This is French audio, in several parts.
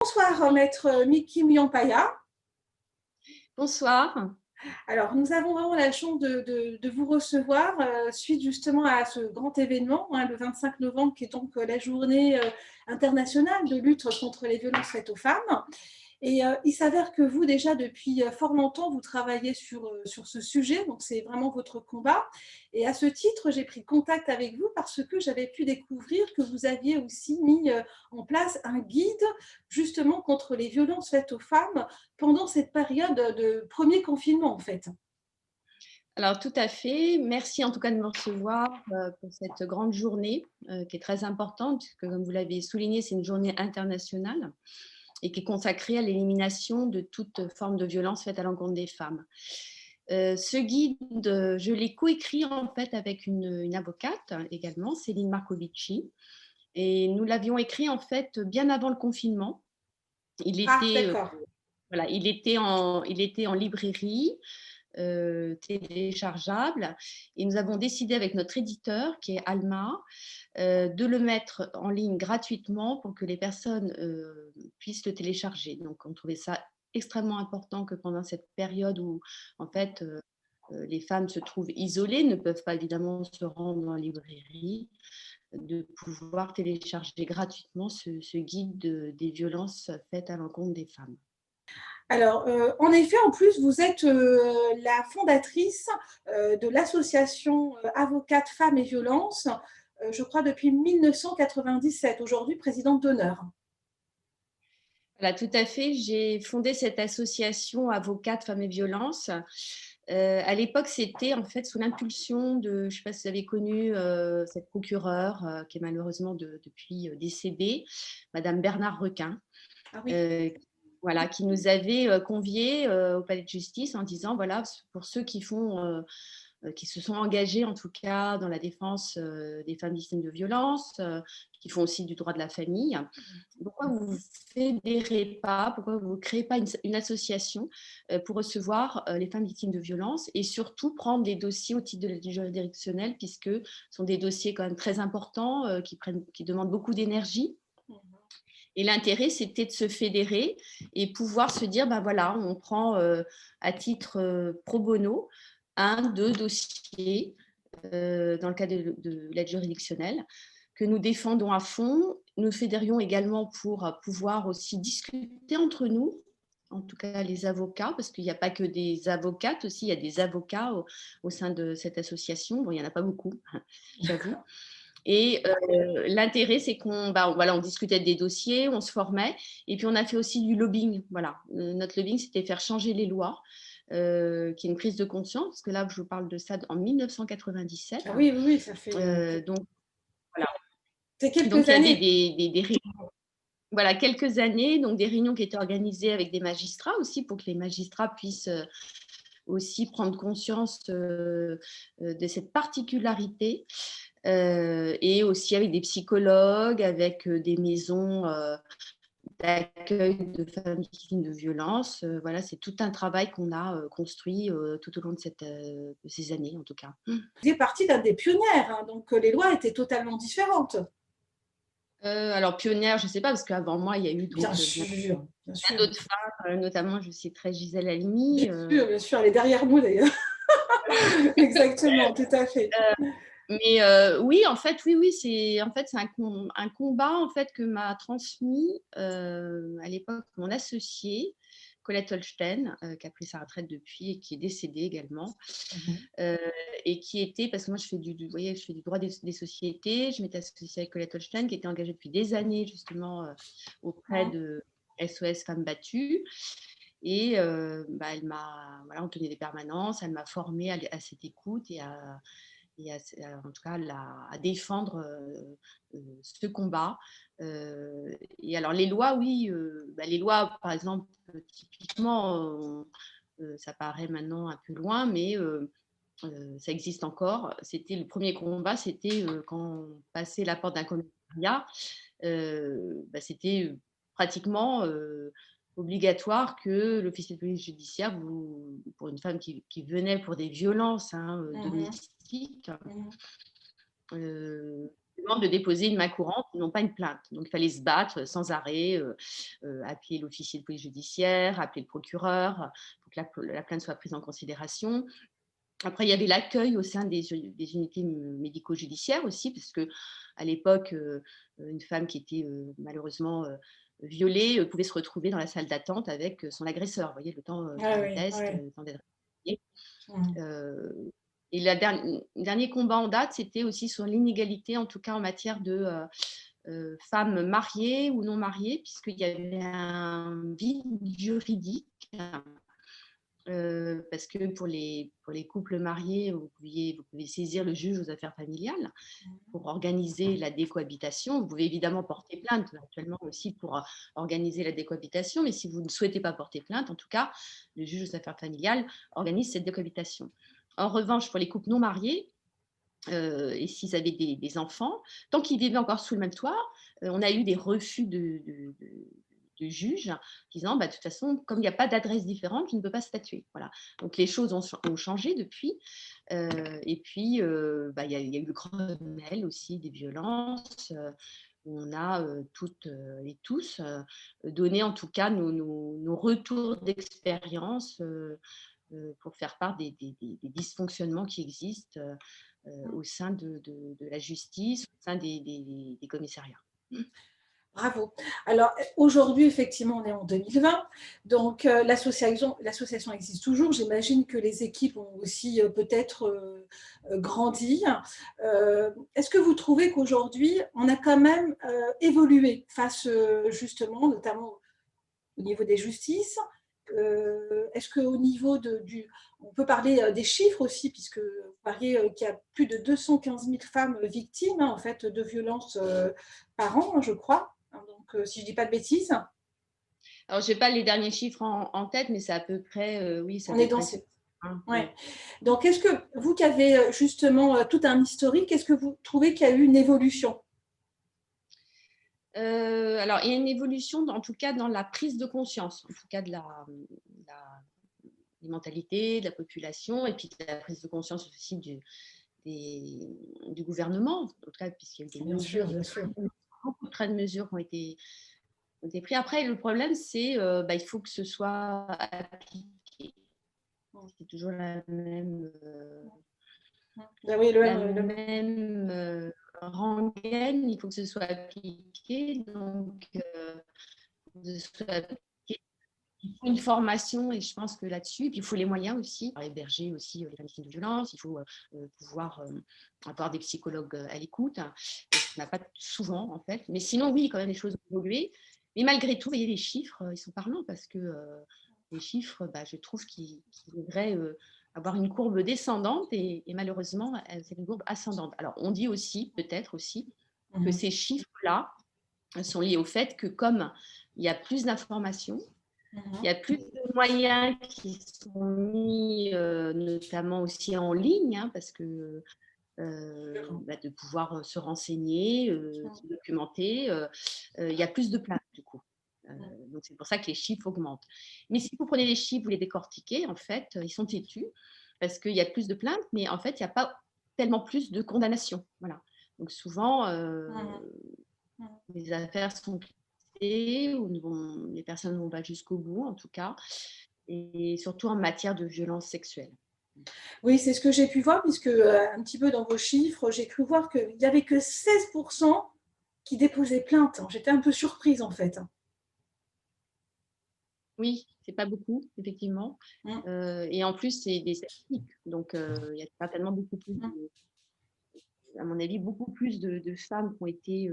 Bonsoir, maître Miki Myampaya. Bonsoir. Alors, nous avons vraiment la chance de vous recevoir suite justement à ce grand événement, le 25 novembre, qui est donc la journée internationale de lutte contre les violences faites aux femmes. Et il s'avère que vous, déjà, depuis fort longtemps, vous travaillez sur ce sujet, donc c'est vraiment votre combat. Et à ce titre, j'ai pris contact avec vous parce que j'avais pu découvrir que vous aviez aussi mis en place un guide justement contre les violences faites aux femmes pendant cette période de premier confinement, en fait. Alors tout à fait. Merci en tout cas de me recevoir pour cette grande journée qui est très importante, puisque comme vous l'avez souligné, c'est une journée internationale et qui est consacrée à l'élimination de toute forme de violence faite à l'encontre des femmes. Ce guide, je l'ai coécrit en fait avec une avocate également, Céline Marcovici, et nous l'avions écrit en fait bien avant le confinement. Il Ah, était, d'accord. voilà, il était en librairie. Téléchargeable. Et nous avons décidé avec notre éditeur, qui est Alma, de le mettre en ligne gratuitement pour que les personnes puissent le télécharger. Donc, on trouvait ça extrêmement important que pendant cette période où, en fait, les femmes se trouvent isolées, ne peuvent pas évidemment se rendre en librairie, de pouvoir télécharger gratuitement ce guide des violences faites à l'encontre des femmes. Alors, en effet, en plus, vous êtes la fondatrice de l'association Avocates Femmes et Violences, je crois depuis 1997, aujourd'hui présidente d'honneur. Voilà, tout à fait. J'ai fondé cette association Avocates Femmes et Violences. À l'époque, c'était en fait sous l'impulsion de, je ne sais pas si vous avez connu cette procureure qui est malheureusement depuis décédée, Madame Bernard Requin, Ah oui. euh, voilà, qui nous avait conviés au palais de justice en disant voilà, pour ceux qui se sont engagés en tout cas dans la défense des femmes victimes de violences, qui font aussi du droit de la famille. Pourquoi vous ne fédérez pas, pourquoi vous ne créez pas une association pour recevoir les femmes victimes de violences et surtout prendre des dossiers au titre de l'aide juridictionnelle, puisque ce sont des dossiers quand même très importants qui demandent beaucoup d'énergie. Et l'intérêt, c'était de se fédérer et pouvoir se dire, ben voilà, on prend à titre pro bono un, deux dossiers dans le cadre de l'aide juridictionnelle que nous défendons à fond. Nous fédérions également pour pouvoir aussi discuter entre nous, en tout cas les avocats, parce qu'il n'y a pas que des avocates aussi, il y a des avocats au sein de cette association. Bon, il n'y en a pas beaucoup, j'avoue. Et l'intérêt, c'est on discutait des dossiers, on se formait, et puis on a fait aussi du lobbying. Voilà. Notre lobbying, c'était faire changer les lois, qui est une prise de conscience, parce que là, je vous parle de ça en 1997. Ah oui, oui, oui, ça fait Donc, voilà. c'est Donc, quelques il y avait années. des réunions, voilà, quelques années, donc des réunions qui étaient organisées avec des magistrats aussi, pour que les magistrats puissent aussi prendre conscience de cette particularité. Et aussi avec des psychologues, avec des maisons d'accueil de femmes victimes de violences. Voilà, c'est tout un travail qu'on a construit tout au long de ces années, en tout cas. Vous faisiez partie d'un des pionnières, hein, donc les lois étaient totalement différentes. Alors, pionnière, je ne sais pas, parce qu'avant moi, il y a eu donc Bien sûr, bien plein sûr. d'autres femmes, notamment, je citerai Gisèle Halimi. Bien sûr, elle est derrière nous d'ailleurs. Exactement, tout à fait. Mais oui, en fait, oui, c'est un combat en fait que m'a transmis à l'époque mon associé Colette Holstein, qui a pris sa retraite depuis et qui est décédée également, euh, et qui était, parce que moi vous voyez, je fais du droit des sociétés, je m'étais associée avec Colette Holstein qui était engagée depuis des années justement auprès de SOS Femmes Battues. Et voilà, on tenait des permanences, elle m'a formée à cette écoute et en tout cas à défendre ce combat. Et alors les lois, oui, les lois, par exemple, typiquement, ça paraît maintenant un peu loin, mais ça existe encore. C'était le premier combat, c'était quand on passait la porte d'un commissariat, c'était pratiquement obligatoire que l'officier de police judiciaire, pour une femme qui venait pour des violences domestiques, demande de déposer une main courante, non pas une plainte. Donc, il fallait se battre sans arrêt, appeler l'officier de police judiciaire, appeler le procureur pour que la plainte soit prise en considération. Après, il y avait l'accueil au sein des unités médico-judiciaires aussi, parce que à l'époque, une femme qui était malheureusement violée pouvait se retrouver dans la salle d'attente avec son agresseur. Vous voyez, le temps de Ah faire des oui, tests, ouais. le temps d'être vérifié. Mmh. Euh, et le dernier combat en date, c'était aussi sur l'inégalité, en tout cas en matière de femmes mariées ou non mariées, puisqu'il y avait un vide juridique. Parce que pour les couples mariés, vous pouvez saisir le juge aux affaires familiales pour organiser la décohabitation. Vous pouvez évidemment porter plainte actuellement aussi pour organiser la décohabitation, mais si vous ne souhaitez pas porter plainte, en tout cas, le juge aux affaires familiales organise cette décohabitation. En revanche, pour les couples non mariés, et s'ils avaient des enfants, tant qu'ils vivaient encore sous le même toit, on a eu des refus de juges disant bah, de toute façon, comme il n'y a pas d'adresse différente, je ne peux pas statuer. Voilà. Donc les choses ont changé depuis. Et puis, bah, y a eu le Grenelle aussi des violences. Où on a toutes et tous donné en tout cas nos retours d'expérience pour faire part des dysfonctionnements qui existent au sein de la justice, au sein des commissariats. Bravo. Alors aujourd'hui, effectivement, on est en 2020, donc l'association existe toujours. J'imagine que les équipes ont aussi peut-être grandi. Est-ce que vous trouvez qu'aujourd'hui, on a quand même évolué face justement, notamment au niveau des justices? Est-ce qu'au niveau on peut parler des chiffres aussi, puisque vous parliez qu'il y a plus de 215 000 femmes victimes en fait, de violences par an, hein, je crois. Hein, donc, si je ne dis pas de bêtises, Alors, je n'ai pas les derniers chiffres en tête, mais c'est à peu près, oui, c'est à on est peu dans près ça. ces... Hein, oui. Ouais. Donc, est-ce que vous qui avez justement tout un historique, est-ce que vous trouvez qu'il y a eu une évolution? Alors, il y a une évolution, en tout cas, dans la prise de conscience, en tout cas la- des mentalités, de la population, et puis de la prise de conscience aussi du gouvernement, en tout cas, puisqu'il y a eu des Bien sûr, mesures, bien sûr. beaucoup de mesures qui ont été prises. Après, le problème, c'est bah, il faut que ce soit appliqué. C'est toujours Ah oui, la même rengaine, il faut que ce soit appliqué. Donc, que ce soit appliqué. Il faut une formation, et je pense que là-dessus, et puis il faut les moyens aussi, pour héberger aussi les femmes victimes de violence, il faut pouvoir avoir des psychologues à l'écoute, hein, ce qu'on n'a pas souvent en fait. Mais sinon, oui, quand même, les choses ont évolué. Mais malgré tout, vous voyez, les chiffres, ils sont parlants parce que les chiffres, bah, je trouve qu'ils devraient avoir une courbe descendante et malheureusement, c'est une courbe ascendante. Alors, on dit aussi, peut-être aussi, que ces chiffres-là sont liés au fait que comme il y a plus d'informations, il y a plus de moyens qui sont mis, notamment aussi en ligne, hein, parce que bah, de pouvoir se renseigner, se documenter, il y a plus de place du coup. Donc c'est pour ça que les chiffres augmentent. Mais si vous prenez les chiffres, vous les décortiquez, en fait, ils sont têtus parce qu'il y a plus de plaintes, mais en fait, il n'y a pas tellement plus de condamnations. Voilà. Donc souvent, les affaires sont classées, ou les personnes ne vont pas jusqu'au bout, en tout cas, et surtout en matière de violence sexuelle. Oui, c'est ce que j'ai pu voir, puisque un petit peu dans vos chiffres, j'ai cru voir qu'il n'y avait que 16% qui déposaient plainte. J'étais un peu surprise en fait. Oui, c'est pas beaucoup, effectivement. Mm. Et en plus, c'est des statistiques. Donc, il y a certainement beaucoup plus, à mon avis, beaucoup plus de femmes qui ont été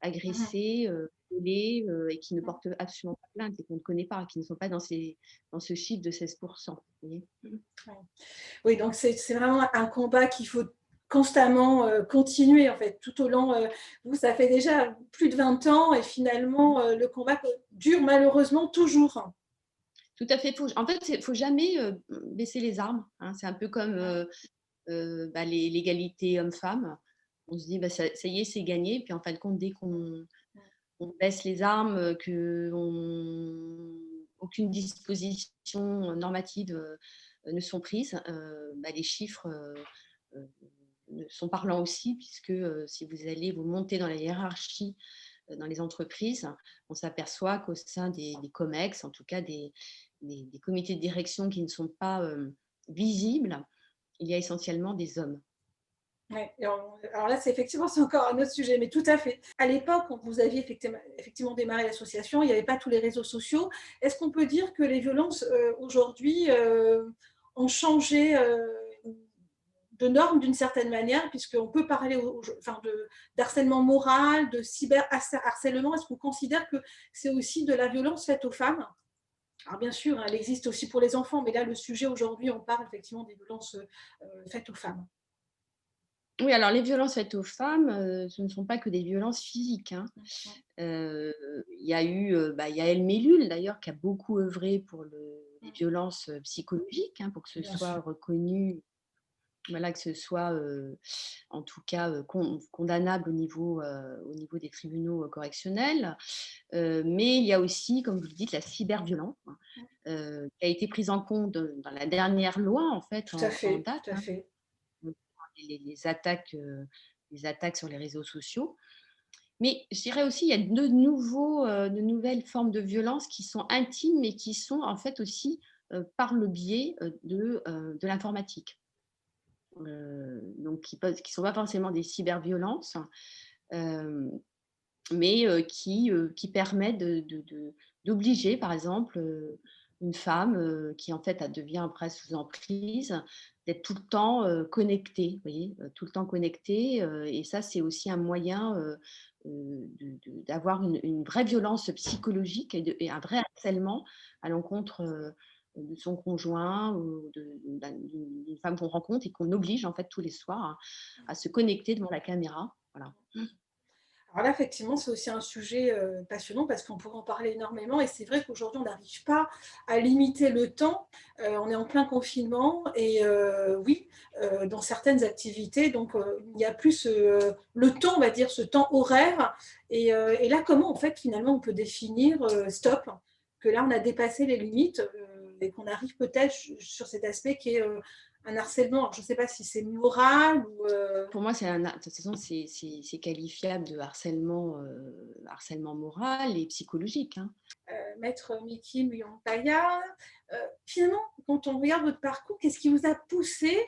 agressées, violées, et qui ne portent absolument pas plainte et qu'on ne connaît pas, qui ne sont pas dans ce chiffre de 16%. Vous voyez. Oui, donc c'est vraiment un combat qu'il faut constamment continuer en fait, tout au long. Vous, ça fait déjà plus de 20 ans et finalement, le combat dure malheureusement toujours. Tout à fait. En fait, il ne faut jamais baisser les armes, hein. C'est un peu comme bah, l'égalité homme-femme. On se dit, bah, ça y est, c'est gagné. Puis en fin de compte, dès qu'on baisse les armes, aucune disposition normative ne sont prises, bah, les chiffres sont parlants aussi, puisque si vous allez vous monter dans la hiérarchie dans les entreprises, on s'aperçoit qu'au sein des COMEX, en tout cas des comités de direction qui ne sont pas visibles, il y a essentiellement des hommes. Ouais, alors là, c'est encore un autre sujet, mais tout à fait. À l'époque, quand vous aviez effectivement démarré l'association, il n'y avait pas tous les réseaux sociaux. Est-ce qu'on peut dire que les violences aujourd'hui ont changé de normes d'une certaine manière, puisqu'on peut parler enfin, d'harcèlement moral, de cyberharcèlement? Est-ce qu'on considère que c'est aussi de la violence faite aux femmes? Alors bien sûr, hein, elle existe aussi pour les enfants, mais là, le sujet aujourd'hui, on parle effectivement des violences faites aux femmes. Oui, alors les violences faites aux femmes, ce ne sont pas que des violences physiques, hein. Il y a eu, Yael Mellul d'ailleurs qui a beaucoup œuvré pour les violences, psychologiques, hein, pour que ce Bien soit sûr. reconnu, voilà, que ce soit, en tout cas, condamnable au niveau des tribunaux, correctionnels. Mais il y a aussi, comme vous le dites, la cyberviolence, hein, qui a été prise en compte dans la dernière loi en fait, Tout à en fait, date, tout à hein, fait. les attaques sur les réseaux sociaux. Mais je dirais aussi, il y a de nouvelles formes de violence qui sont intimes, mais qui sont en fait aussi, par le biais, de l'informatique. Donc qui sont pas forcément des cyberviolences, hem, mais qui permettent d'obliger, par exemple, une femme, qui en fait, elle devient presque sous emprise, d'être tout le temps, connectée, vous voyez? Tout le temps connectée, et ça, c'est aussi un moyen, d'avoir une vraie violence psychologique et un vrai harcèlement à l'encontre, de son conjoint ou d'une femme qu'on rencontre et qu'on oblige, en fait, tous les soirs à se connecter devant la caméra. Voilà. Alors là, effectivement, c'est aussi un sujet passionnant parce qu'on pourrait en parler énormément et c'est vrai qu'aujourd'hui, on n'arrive pas à limiter le temps. On est en plein confinement et oui, dans certaines activités, donc il n'y a plus le temps, on va dire, ce temps horaire. Et là, comment, en fait, finalement, on peut définir stop, que là, on a dépassé les limites et qu'on arrive peut-être sur cet aspect qui est un harcèlement. Alors, je ne sais pas si c'est moral ou Pour moi, de toute façon, c'est qualifiable de harcèlement moral et psychologique, hein. Maître Miki Muyontaya. Finalement, quand on regarde votre parcours, qu'est-ce qui vous a poussé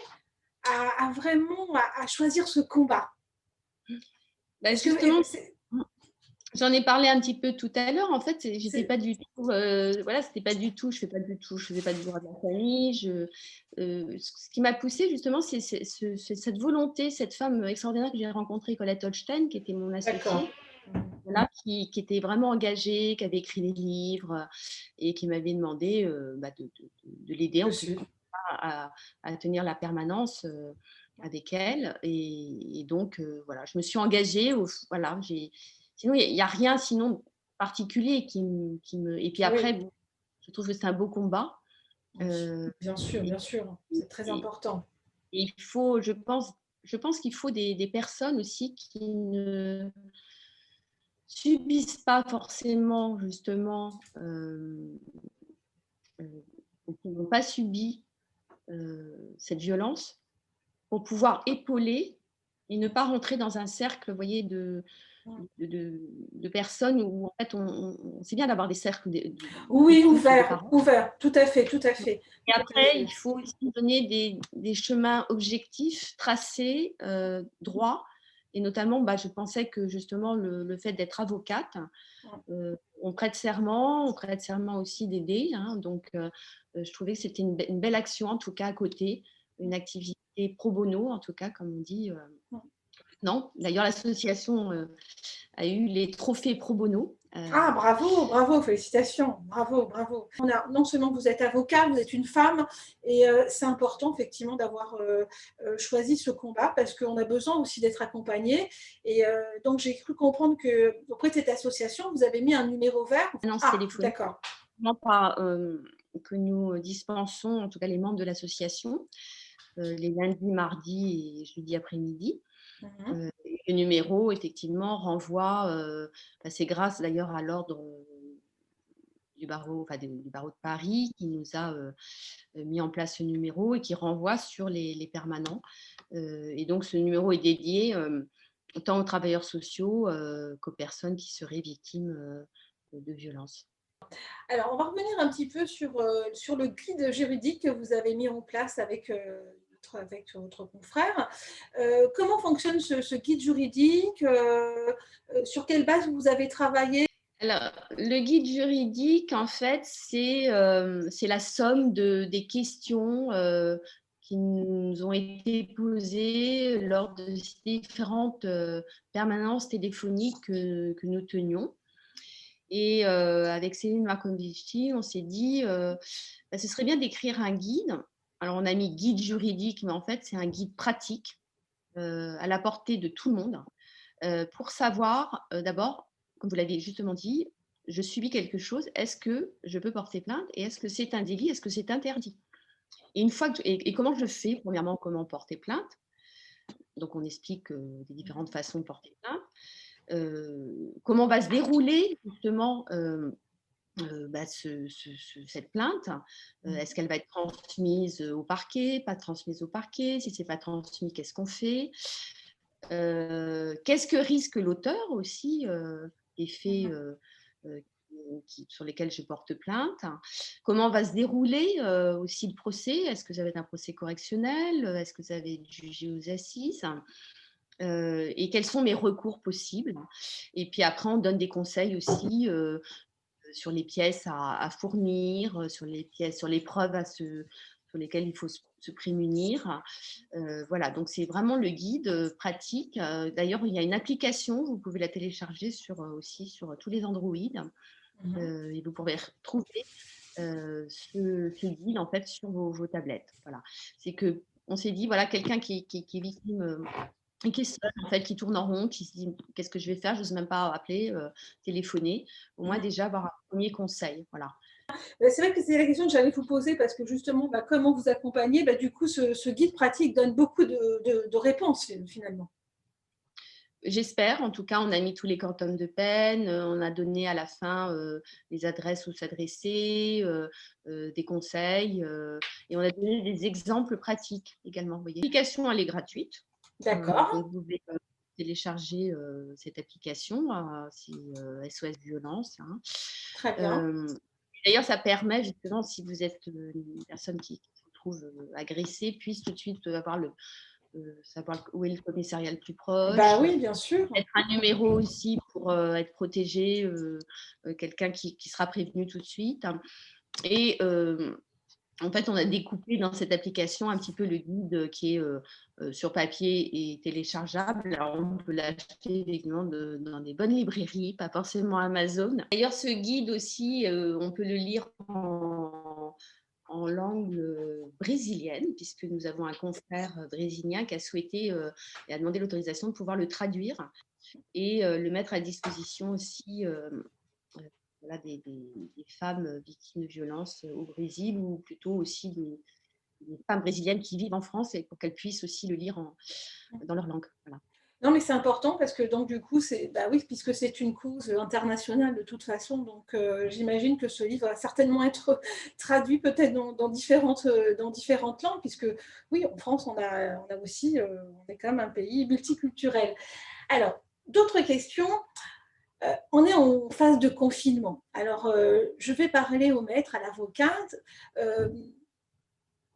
à vraiment à choisir ce combat? Bah, Est-ce que justement, j'en ai parlé un petit peu tout à l'heure. En fait, j'étais c'est pas du tout, voilà, c'était pas du tout je faisais pas du droit de la famille. Ce qui m'a poussée justement, c'est cette volonté, cette femme extraordinaire que j'ai rencontrée, Colette Holstein, qui était mon d'accord. associée, voilà, qui était vraiment engagée, qui avait écrit des livres, et qui m'avait demandé, de l'aider en tout Dessus. cas à tenir la permanence, avec elle et donc voilà, je me suis engagée voilà, sinon il y a rien sinon particulier qui me et puis après Oui, bon, je trouve que c'est un beau combat, heu et bien sûr, c'est très et important. et je pense qu'il faut des personnes aussi qui ne subissent pas forcément justement, qui n'ont pas subi, cette violence pour pouvoir épauler et ne pas rentrer dans un cercle, vous voyez, de personnes où en fait c'est bien d'avoir des cercles Oui, d'écoute de ouvert, parents. ouvert, tout à fait, tout à fait, Et tout à après, il fait. faut aussi donner des chemins objectifs, tracés, droits. Et notamment, je pensais que justement le fait d'être avocate, on prête serment aussi d'aider, hein, donc je trouvais que c'était une belle action en tout cas à côté, une activité pro bono en tout cas comme on dit, non. D'ailleurs l'association, a eu les trophées pro bono, Ah, bravo, bravo, félicitations, bravo, bravo. Non seulement vous êtes avocat, vous êtes une femme, et c'est important effectivement d'avoir choisi ce combat parce qu'on a besoin aussi d'être accompagné. Et donc j'ai cru comprendre que auprès de cette association, vous avez mis un numéro vert. permanence Ah, téléphonique d'accord, par, que nous dispensons, en tout cas les membres de l'association, les lundis, mardis et jeudi après-midi. Et le numéro effectivement renvoie, c'est grâce d'ailleurs à l'ordre barreau, enfin, du barreau de Paris qui nous a mis en place ce numéro et qui renvoie sur les permanents. Et donc, ce numéro est dédié tant aux travailleurs sociaux qu'aux personnes qui seraient victimes de violences. Alors, on va revenir un petit peu sur le guide juridique que vous avez mis en place avec votre confrère. Comment fonctionne ce guide juridique? Sur quelle base vous avez travaillé? Alors, le guide juridique, en fait, c'est la somme des questions qui nous ont été posées lors de ces différentes permanences téléphoniques que nous tenions. Et avec Céline Marcondici, on s'est dit, ce serait bien d'écrire un guide. Alors, on a mis guide juridique, mais en fait, c'est un guide pratique à la portée de tout le monde pour savoir, d'abord, comme vous l'avez justement dit, je subis quelque chose, est-ce que je peux porter plainte et est-ce que c'est un délit, est-ce que c'est interdit? Et une fois et comment je fais, premièrement, comment porter plainte? Donc, on explique les différentes façons de porter plainte. Comment va se dérouler justement cette plainte. Est-ce qu'elle va être transmise au parquet, pas transmise au parquet? Si ce n'est pas transmis, qu'est-ce qu'on fait? Qu'est-ce que risque l'auteur aussi des faits sur lesquels je porte plainte? Comment va se dérouler aussi le procès? Est-ce que ça va être un procès correctionnel? Est-ce que ça va être jugé aux assises? Et quels sont mes recours possibles? Et puis après, on donne des conseils aussi sur les pièces à fournir, sur les preuves sur lesquelles il faut se prémunir. Voilà, donc c'est vraiment le guide pratique. D'ailleurs, il y a une application, vous pouvez la télécharger aussi sur tous les Android et vous pourrez retrouver ce guide en fait sur vos tablettes. Voilà, c'est que on s'est dit voilà quelqu'un qui est victime et qui est seul, en fait, qui tourne en rond, qui se dit qu'est-ce que je vais faire? Je n'ose même pas appeler, téléphoner. Au moins déjà avoir un premier conseil, voilà. C'est vrai que c'est la question que j'allais vous poser parce que justement, comment vous accompagner? Du coup, ce guide pratique donne beaucoup de réponses finalement. J'espère, en tout cas, on a mis tous les quantums de peine, on a donné à la fin les adresses où s'adresser, des conseils et on a donné des exemples pratiques également. Vous voyez. L'application, elle est gratuite. D'accord. Donc, vous pouvez télécharger cette application, c'est SOS Violence. Hein. Très bien. D'ailleurs, ça permet justement, si vous êtes une personne qui se trouve agressée, puisse tout de suite avoir savoir où est le commissariat le plus proche. Oui, bien sûr. Être un numéro aussi pour être protégé, quelqu'un qui sera prévenu tout de suite. Et en fait, on a découpé dans cette application un petit peu le guide qui est sur papier et téléchargeable. Alors, on peut l'acheter évidemment dans des bonnes librairies, pas forcément Amazon. D'ailleurs, ce guide aussi, on peut le lire en langue brésilienne, puisque nous avons un confrère brésilien qui a souhaité et a demandé l'autorisation de pouvoir le traduire et le mettre à disposition aussi voilà, des femmes victimes de violences au Brésil ou plutôt aussi des femmes brésiliennes qui vivent en France et pour qu'elles puissent aussi le lire dans leur langue. Voilà. Non, mais c'est important parce que donc du coup, oui, puisque c'est une cause internationale de toute façon, donc j'imagine que ce livre va certainement être traduit peut-être dans différentes langues, puisque oui, en France, on a aussi, on est quand même un pays multiculturel. Alors, d'autres questions. On est en phase de confinement. Alors, je vais parler au maître, à l'avocate. Euh,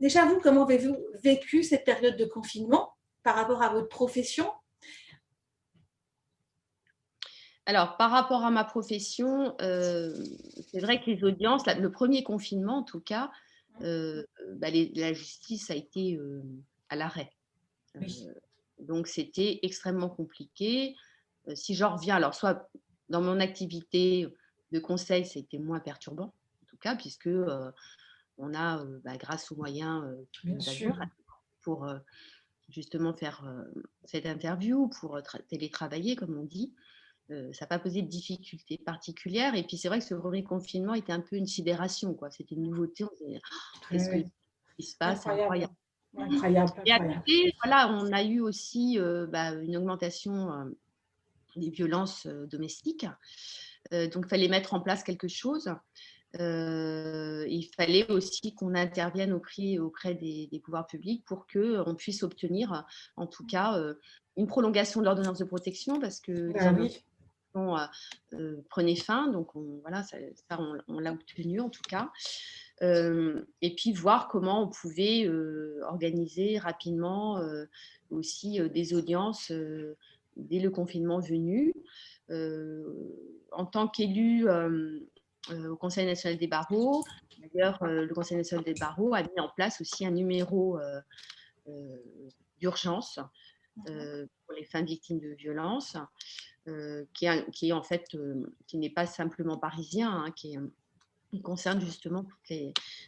Déjà, vous, comment avez-vous vécu cette période de confinement par rapport à votre profession? Alors, par rapport à ma profession, c'est vrai que les audiences, le premier confinement en tout cas, la justice a été à l'arrêt. Oui. Donc, c'était extrêmement compliqué. Si j'en reviens, alors soit dans mon activité de conseil, c'était moins perturbant, en tout cas, puisque on a, grâce aux moyens qui Bien nous sûr. avions pour justement faire cette interview, pour télétravailler, comme on dit, ça n'a pas posé de difficultés particulières. Et puis, c'est vrai que ce premier confinement était un peu une sidération, quoi. C'était une nouveauté. On se disait, oh, qu'est-ce Oui. qui se passe? C'est Incroyable. incroyable. Incroyable, Et à incroyable. côté, voilà, on a eu aussi une augmentation des violences domestiques. Donc, il fallait mettre en place quelque chose. Il fallait aussi qu'on intervienne auprès des pouvoirs publics pour qu'on puisse obtenir, en tout cas, une prolongation de l'ordonnance de protection parce que Ben l'ordonnance oui. de protection prenait fin. Donc, voilà, ça on l'a obtenu en tout cas. Et puis voir comment on pouvait organiser rapidement aussi des audiences dès le confinement venu. En tant qu'élu au Conseil national des barreaux, d'ailleurs, le Conseil national des barreaux a mis en place aussi un numéro d'urgence pour les femmes victimes de violences, qui est en fait, qui n'est pas simplement parisien, hein, qui concerne justement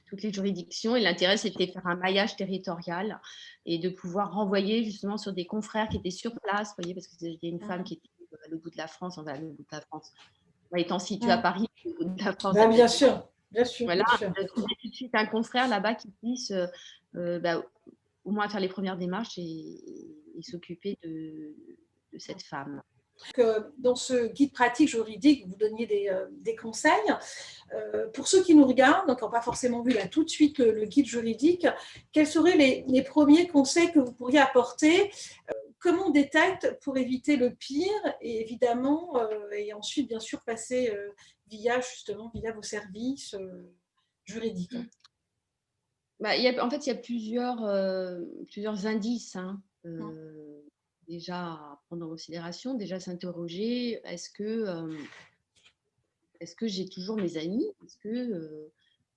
toutes les juridictions. Et l'intérêt, c'était de faire un maillage territorial et de pouvoir renvoyer justement sur des confrères qui étaient sur place, vous voyez, parce qu'il y a une femme qui était à l'autre bout de la France, enfin, à l'autre bout de la France, étant située à Paris, à l'autre bout de la France, Ben, bien sûr, bien sûr, voilà, bien sûr. trouver tout de suite un confrère là-bas qui puisse au moins faire les premières démarches et s'occuper de cette femme. Que dans ce guide pratique juridique, vous donniez des conseils. Pour ceux qui nous regardent, donc qui n'ont pas forcément vu là tout de suite le guide juridique, quels seraient les premiers conseils que vous pourriez apporter? Comment on détecte pour éviter le pire et évidemment, et ensuite bien sûr passer via vos services juridiques? Bah, en fait, il y a plusieurs indices, hein, déjà à prendre en considération. Déjà s'interroger, est-ce que j'ai toujours mes amis? Est-ce que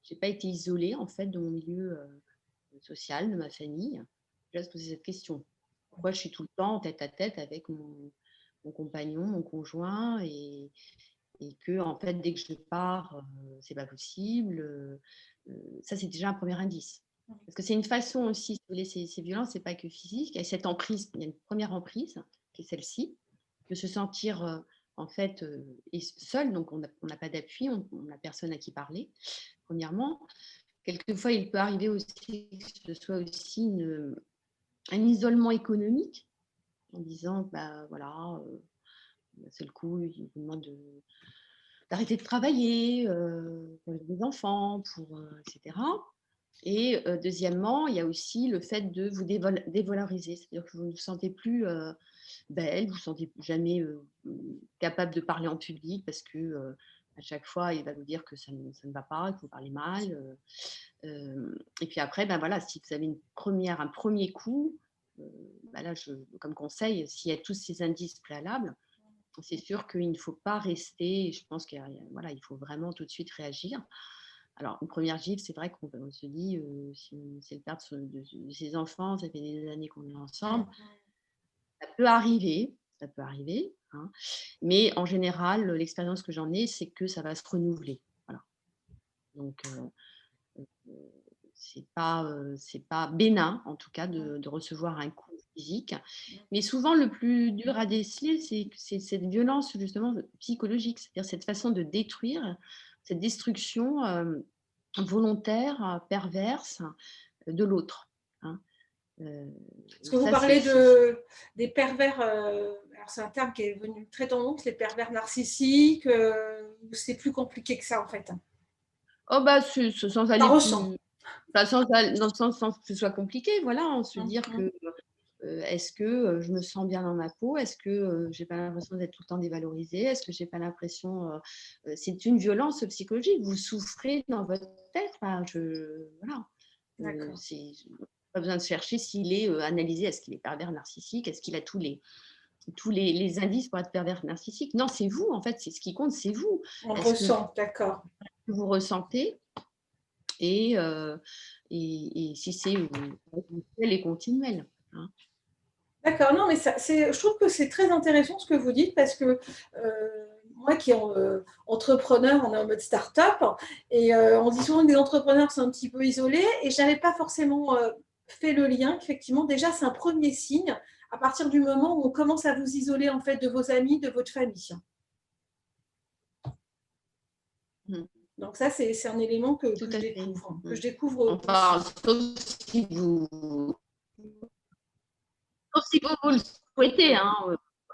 j'ai pas été isolée en fait de mon milieu social, de ma famille? Déjà se poser cette question. Pourquoi je suis tout le temps en tête à tête avec mon compagnon, mon conjoint et que en fait dès que je pars, c'est pas possible. Ça c'est déjà un premier indice. Parce que c'est une façon aussi, si vous voulez, ces violences, c'est pas que physique. Il y a cette emprise, il y a une première emprise qui est celle-ci, de se sentir en fait seul, donc on n'a pas d'appui, on n'a personne à qui parler. Premièrement, quelquefois il peut arriver aussi que ce soit aussi un isolement économique en disant bah voilà, d'un seul coup il vous demande d'arrêter de travailler pour les enfants, etc. Et deuxièmement, il y a aussi le fait de vous dévaloriser, c'est-à-dire que vous ne vous sentez plus belle, vous ne vous sentez plus jamais capable de parler en public parce que à chaque fois, il va vous dire que ça ne va pas, que vous parlez mal. Et puis après, ben voilà, si vous avez un premier coup, ben là, comme conseil, s'il y a tous ces indices préalables, c'est sûr qu'il ne faut pas rester. Je pense qu'il faut vraiment tout de suite réagir. Alors, une première gifle, c'est vrai qu'on se dit, si c'est le père de ses enfants, ça fait des années qu'on est ensemble, ça peut arriver, hein. Mais en général, l'expérience que j'en ai, c'est que ça va se renouveler. Voilà. Donc, c'est pas bénin, en tout cas, de recevoir un coup physique. Mais souvent, le plus dur à déceler, c'est cette violence, justement, psychologique, c'est-à-dire cette façon de détruire, cette destruction volontaire, perverse de l'autre, hein. Est-ce que vous Ça, parlez des pervers, alors c'est un terme qui est devenu très tendance, les pervers narcissiques, ou c'est plus compliqué que ça en fait? oh bah, sans Ça aller ressent. plus, enfin, dans le sens sans que ce soit compliqué, voilà, hein, se dire que est-ce que je me sens bien dans ma peau? Est-ce que j'ai pas l'impression d'être tout le temps dévalorisée? Est-ce que j'ai pas l'impression, c'est une violence psychologique. Vous souffrez dans votre tête. Enfin, voilà. D'accord. C'est pas besoin de chercher s'il est analysé. Est-ce qu'il est pervers narcissique? Est-ce qu'il a tous les indices pour être pervers narcissique? Non, c'est vous en fait. C'est ce qui compte, c'est vous. On le Est-ce que ressent, d'accord. vous ressentez et si c'est habituel et continuel, hein. D'accord, non, mais je trouve que c'est très intéressant ce que vous dites parce que moi qui est entrepreneur, on est en mode start-up et on dit souvent que les entrepreneurs sont un petit peu isolés et je n'avais pas forcément fait le lien qu'effectivement, déjà, c'est un premier signe à partir du moment où on commence à vous isoler en fait de vos amis, de votre famille. Mmh. Donc ça, c'est un élément Tout que je à fait. découvre, que je découvre Enfin, aussi. sauf si vous le souhaitez, hein,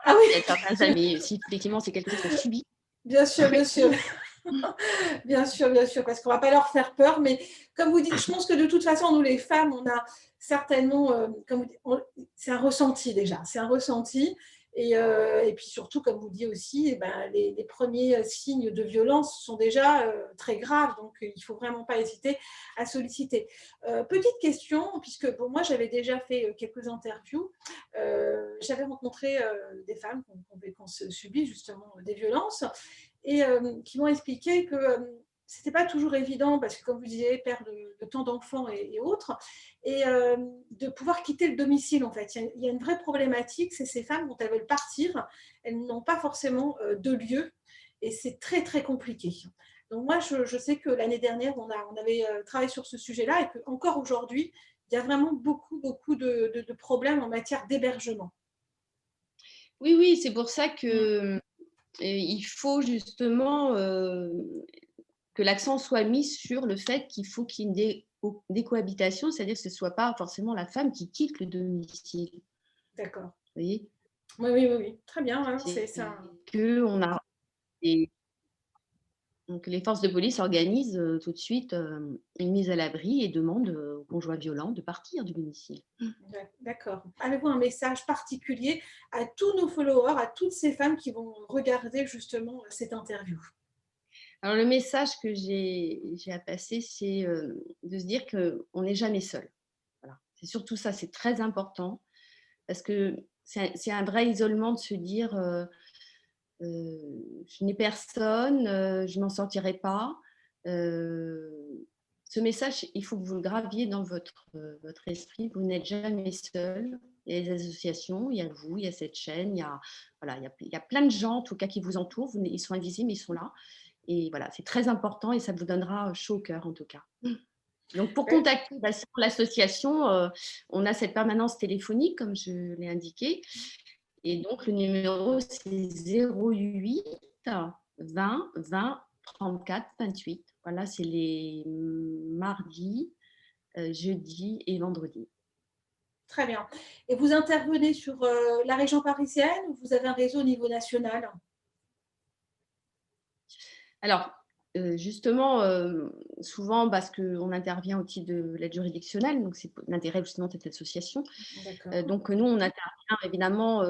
Ah voilà, il y a oui, certains amis, si effectivement c'est quelque chose qu'on subit, bien sûr, bien sûr. Bien sûr, parce qu'on ne va pas leur faire peur, mais comme vous dites, je pense que de toute façon, nous les femmes, on a certainement, comme vous dites, c'est un ressenti déjà, c'est un ressenti. Et puis surtout, comme vous dites aussi, eh ben, les premiers signes de violence sont déjà très graves, donc il ne faut vraiment pas hésiter à solliciter. Petite question, puisque bon, moi j'avais déjà fait quelques interviews, j'avais rencontré des femmes qui ont subi justement des violences et qui m'ont expliqué que ce n'était pas toujours évident parce que, comme vous disiez, père de tant d'enfants et autres, et de pouvoir quitter le domicile, en fait. Il y a une vraie problématique, c'est ces femmes, quand elles veulent partir, elles n'ont pas forcément de lieu et c'est très, très compliqué. Donc moi, je sais que l'année dernière, on avait travaillé sur ce sujet-là et qu'encore aujourd'hui, il y a vraiment beaucoup, beaucoup de problèmes en matière d'hébergement. Oui, oui, c'est pour ça Mm. que il faut justement que l'accent soit mis sur le fait qu'il faut qu'il y ait des cohabitations, c'est-à-dire que ce ne soit pas forcément la femme qui quitte le domicile. Vous D'accord. voyez, Oui, oui, oui, oui. Très bien, hein, c'est c'est ça. que on a des- donc les forces de police organisent tout de suite une mise à l'abri et demandent aux conjoints violents de partir du domicile. D'accord. Avez-vous un message particulier à tous nos followers, à toutes ces femmes qui vont regarder justement cette interview? Alors le message que j'ai à passer, c'est de se dire qu'on n'est jamais seul. Voilà. C'est surtout ça, c'est très important parce que c'est un vrai isolement de se dire je n'ai personne, je m'en sortirai pas. Ce message, il faut que vous le graviez dans votre esprit. Vous n'êtes jamais seul. Il y a des associations, il y a vous, il y a cette chaîne, voilà, il y a plein de gens, en tout cas, qui vous entourent. Ils sont invisibles, mais ils sont là. Et voilà, c'est très important et ça vous donnera chaud au cœur, en tout cas. Donc, pour Ouais, contacter l'association, on a cette permanence téléphonique, comme je l'ai indiqué. Et donc, le numéro, c'est 08 20 20 34 28. Voilà, c'est les mardis, jeudis et vendredis. très bien. Et vous intervenez sur la région parisienne ou vous avez un réseau au niveau national? Alors, justement, souvent, parce qu'on intervient au titre de l'aide juridictionnelle, donc c'est l'intérêt justement de cette association. D'accord, Donc, nous, on intervient évidemment,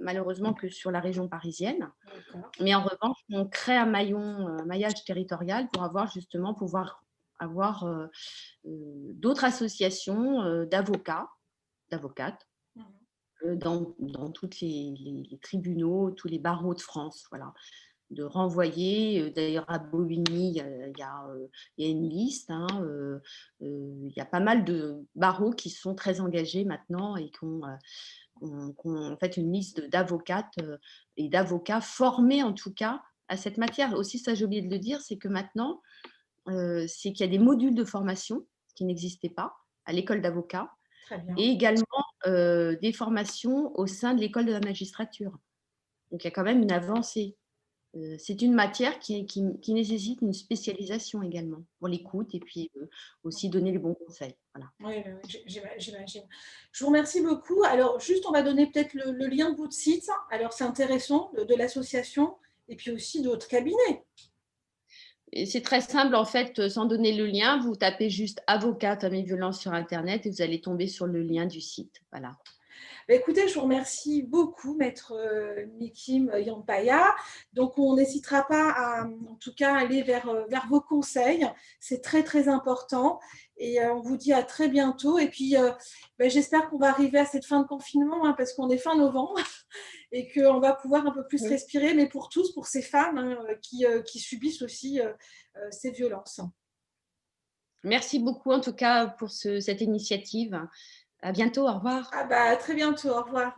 malheureusement, que sur la région parisienne. d'accord. Mais en revanche, on crée un maillage territorial pour pouvoir avoir d'autres associations d'avocates Mhm. dans tous les tribunaux, tous les barreaux de France. Voilà. De renvoyer, d'ailleurs à Bobigny, il y a une liste, hein, il y a pas mal de barreaux qui sont très engagés maintenant et qui ont en fait une liste d'avocates et d'avocats formés en tout cas à cette matière. Aussi, ça j'ai oublié de le dire, c'est que maintenant, c'est qu'il y a des modules de formation qui n'existaient pas à l'école d'avocat Très bien. et également des formations au sein de l'école de la magistrature. Donc il y a quand même une avancée. C'est une matière qui nécessite une spécialisation également pour l'écoute et puis aussi donner les bons conseils. Voilà. Oui, oui, oui, j'imagine. Je vous remercie beaucoup. Alors, juste, on va donner peut-être le lien de votre site. Alors, c'est intéressant, de l'association et puis aussi de votre cabinet. Et c'est très simple en fait, sans donner le lien, vous tapez juste avocat famille violence sur internet et vous allez tomber sur le lien du site. Voilà. Bah, écoutez, je vous remercie beaucoup, maître Mikim Yampaya. Donc, on n'hésitera pas à, en tout cas, aller vers vos conseils. C'est très, très important. Et on vous dit à très bientôt. Et puis, bah, j'espère qu'on va arriver à cette fin de confinement, hein, parce qu'on est fin novembre et qu'on va pouvoir un peu plus Oui. respirer, mais pour tous, pour ces femmes hein, qui subissent aussi ces violences. Merci beaucoup en tout cas pour cette initiative. À bientôt, au revoir. Ah bah, à très bientôt. Au revoir.